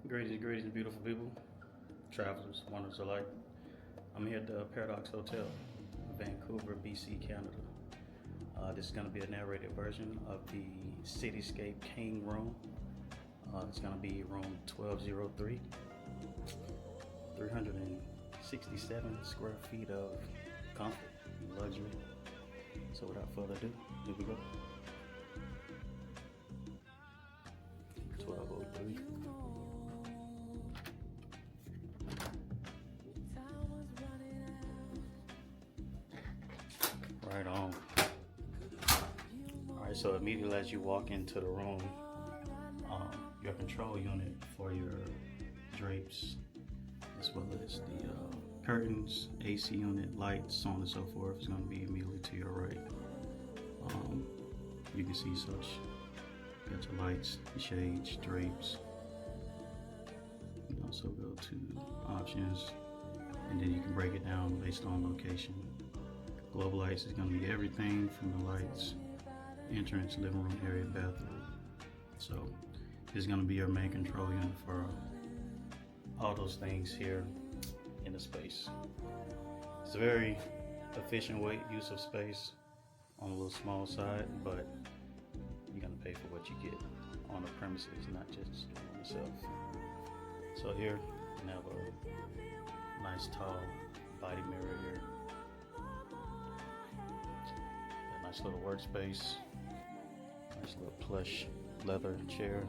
Greetings, beautiful people, travelers, wonders alike. I'm here at the Paradox Hotel, Vancouver, BC, Canada. This is going to be a narrated version of the Cityscape King Room. It's going to be room 1203, 367 square feet of comfort and luxury. So without further ado, here we go. 1203. Right on. Alright, so immediately as you walk into the room, your control unit for your drapes, as well as the curtains, AC unit, lights, so on and so forth, is going to be immediately to your right. You can see such. You got your lights, your shades, drapes. You can also go to options, and then you can break it down based on location. Global lights is going to be everything from the lights, entrance, living room area, bathroom. So this is going to be your main control unit for all those things here in the space. It's a very efficient use of space on a little small side, but you're going to pay for what you get on the premises, not just on yourself. So here you have a nice tall body mirror here. Nice little workspace, nice little plush leather chair,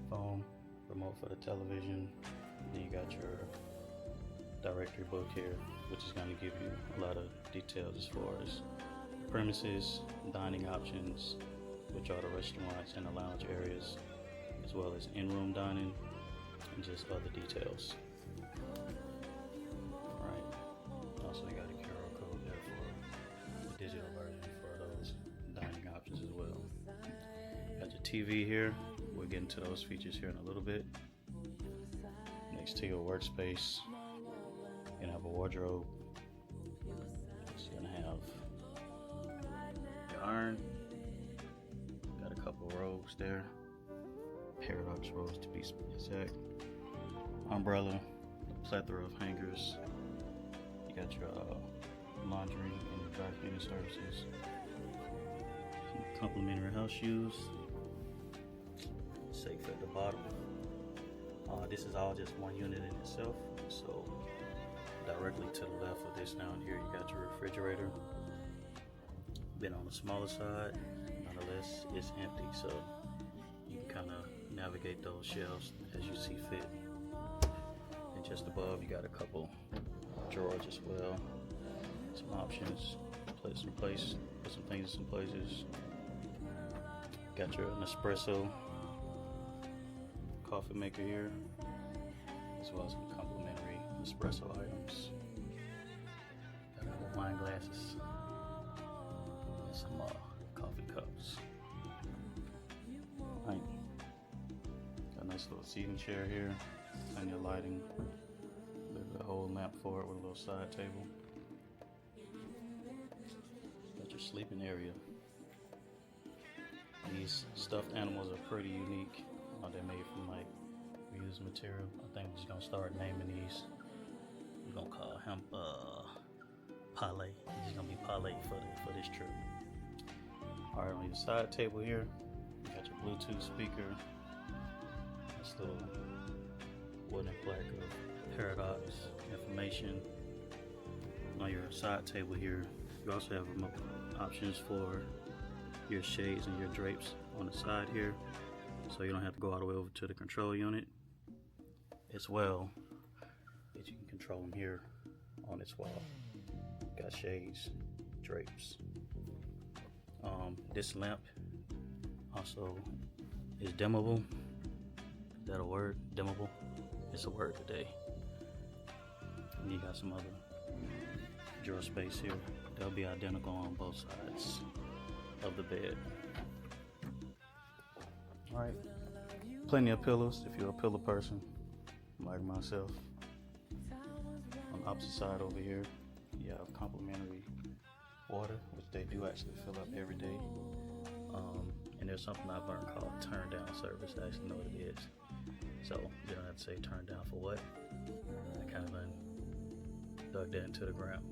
phone, remote for the television. Then you got your directory book here, which is going to give you a lot of details as far as premises, dining options, which are the restaurants and the lounge areas, as well as in-room dining and just other details. Also, you got a QR code there for the digital version for those dining options as well. Got your TV here. We'll get into those features here in a little bit. Next to your workspace, you're gonna have a wardrobe. So you're gonna have your iron. Got a couple robes there. Paradox robes to be exact. Umbrella, a plethora of hangers. Got your laundry and your dry cleaning services. Some complimentary house shoes. Safe at the bottom. This is all just one unit in itself. So directly to the left of this down here, you got your refrigerator. Been on the smaller side, nonetheless, it's empty. So you can kind of navigate those shelves as you see fit. And just above, you got a couple drawers as well. Some options, put some things in some places. Got your Nespresso coffee maker here, as well as some complimentary espresso items. Got a couple wine glasses and some coffee cups. Right. Got a nice little seating chair here, plenty of lighting. A whole lamp for it with a little side table. Got your sleeping area. These stuffed animals are pretty unique. They're made from like reused material. I think we're just gonna start naming these. We're gonna call him Pale. He's gonna be Pale for this trip. Alright, on your side table here, you got your Bluetooth speaker. This little wooden plaque of Paradox information. On your side table here, you also have remote options for your shades and your drapes on the side here, so you don't have to go all the way over to the control unit. As well as you can control them here on this wall. Got shades, drapes. This lamp also is dimmable. Is that a word? Dimmable? It's a word today. And you got some other drawer space here. They'll be identical on both sides of the bed. Alright, plenty of pillows if you're a pillow person like myself. On the opposite side over here, you have complimentary water, which they do actually fill up every day. And there's something I've learned called turn down service. I actually know what it is. So you don't have to say turn down for what. I kind of dug that into the ground.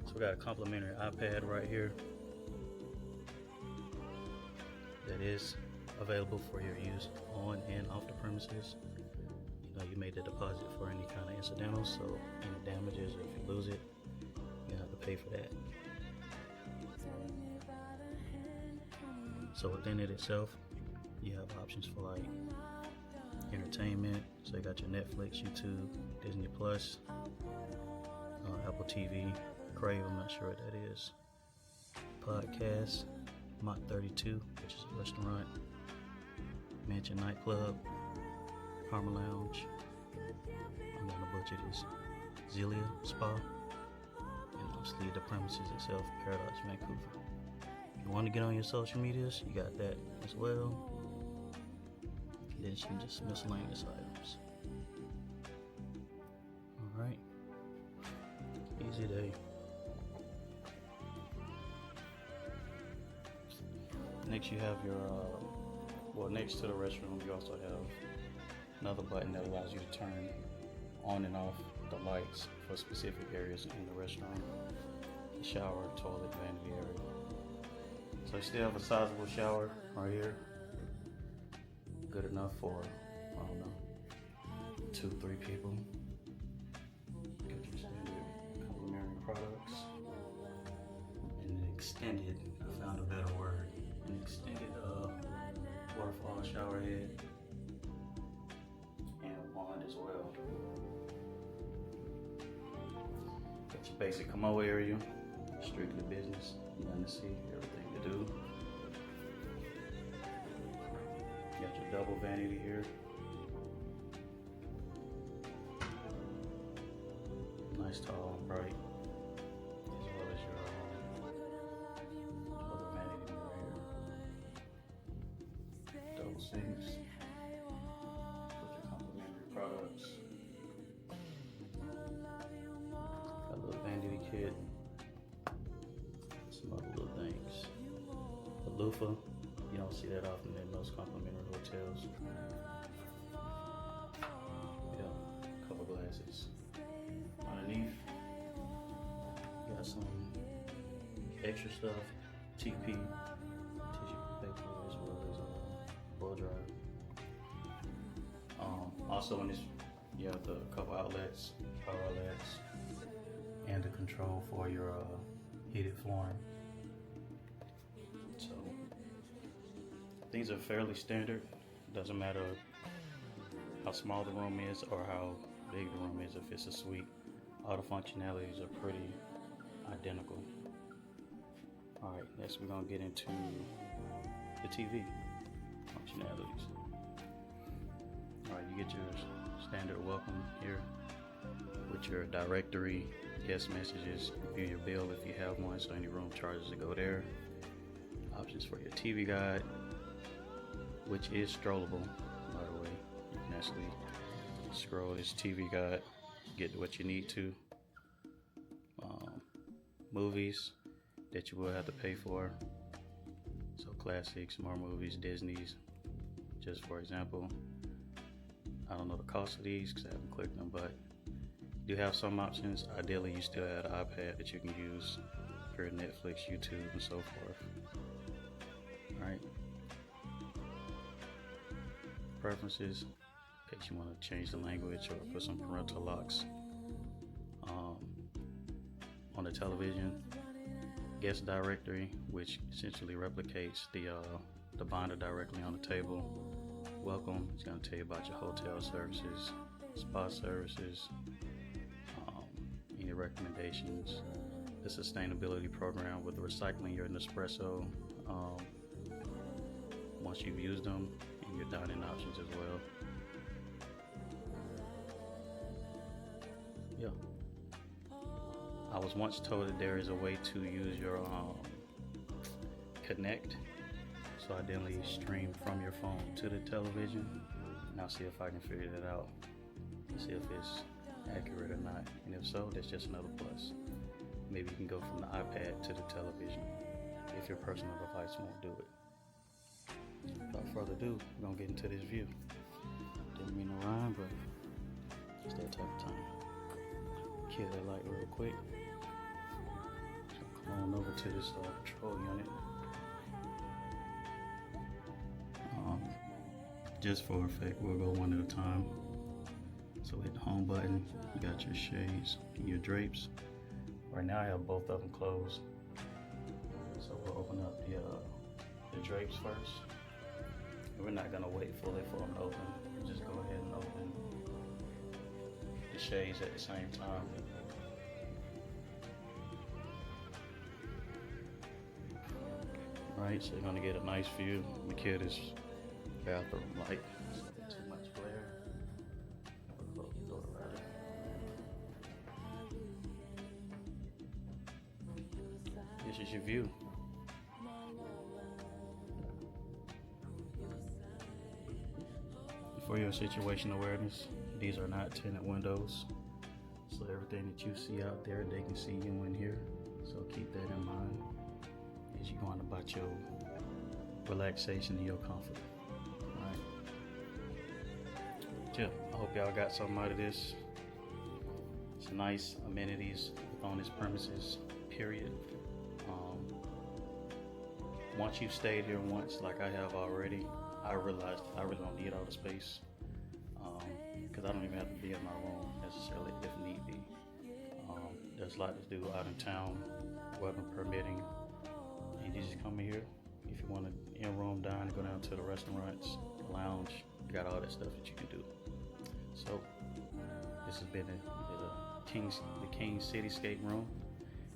So we got a complimentary iPad right here that is available for your use on and off the premises. You know, you made the deposit for any kind of incidentals, so any damages or if you lose it, you have to pay for that. So within it itself, you have options for like entertainment. So you got your Netflix, YouTube, Disney Plus, Apple TV, Crave, I'm not sure what that is, podcasts, Mach 32, which is a restaurant, Mansion Nightclub, Harmer Lounge, I'm gonna butcher this, Zelia Spa, and obviously the premises itself, Paradise Vancouver. If you want to get on your social medias, you got that as well. And then some just miscellaneous items. Alright. Easy day. Next you have your, next to the restroom you also have another button that allows you to turn on and off the lights for specific areas in the restroom. The shower, toilet, vanity area. So you still have a sizable shower right here. Good enough for, I don't know, 2-3 people. Get your standard complimentary products. And an extended, I found a better word, an extended waterfall shower head and a wand as well. Got your basic commode area, strictly business, nothing to see, everything to do. Got your double vanity here. Nice, tall, and bright. As well as your other vanity mirror here. Double sinks. With your complimentary products. Got a little vanity kit. Some other little things. A loofah. You don't see that often in most complimentary hotels. Yeah, a couple glasses. Underneath, you got some extra stuff, TP, tissue paper, as well as a blow dryer. Also in this, you have the couple outlets, power outlets, and the control for your heated flooring. So these are fairly standard. Doesn't matter how small the room is or how big the room is. If it's a suite, all the functionalities are pretty identical. All right, next we're gonna get into the TV functionalities. All right, you get your standard welcome here with your directory, guest messages, view your bill if you have one, so any room charges to go there. Options for your TV guide, which is scrollable, by the way. You can actually scroll this TV guide, get what you need to. Movies that you will have to pay for. So classics, more movies, Disney's, just for example. I don't know the cost of these because I haven't clicked them, but you do have some options. Ideally, you still have an iPad that you can use for Netflix, YouTube, and so forth. All right. Preferences, in case you want to change the language or put some parental locks. On the television, guest directory, which essentially replicates the binder directly on the table. Welcome, it's going to tell you about your hotel services, spa services, any recommendations, the sustainability program with recycling your Nespresso once you've used them, and your dining options as well. Yeah. I was once told that there is a way to use your Connect, so ideally stream from your phone to the television, and I'll see if I can figure that out, see if it's accurate or not, and if so, that's just another plus. Maybe you can go from the iPad to the television if your personal device won't do it. further ado, we're gonna get into this view. Didn't mean to rhyme, but it's that type of time. Kill that light real quick. So come on over to this patrol unit. Just for effect, we'll go one at a time. So hit the home button, you got your shades, your drapes. Right now I have both of them closed. So we'll open up the drapes first. And we're not gonna wait fully for them to open. We'll just go ahead and open the shades at the same time. Right, so you're gonna get a nice view. We kill this bathroom light. Too much glare. Close the door right. This is your view. For your situation awareness, these are not tinted windows. So everything that you see out there, they can see you in here. So keep that in mind as you're going about your relaxation and your comfort. Right. Yeah, I hope y'all got something out of this. It's nice amenities on this premises, period. Once you've stayed here once, like I have already, I realized I really don't need all the space, because I don't even have to be in my room necessarily if need be. There's a lot to do out in town, weather permitting, and you just come in here. If you want to in-room dine and go down to the restaurants, the lounge, you got all that stuff that you can do. So this has been the King Cityscape Room.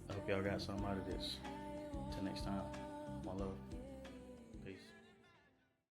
I hope y'all got something out of this. Until next time, my love.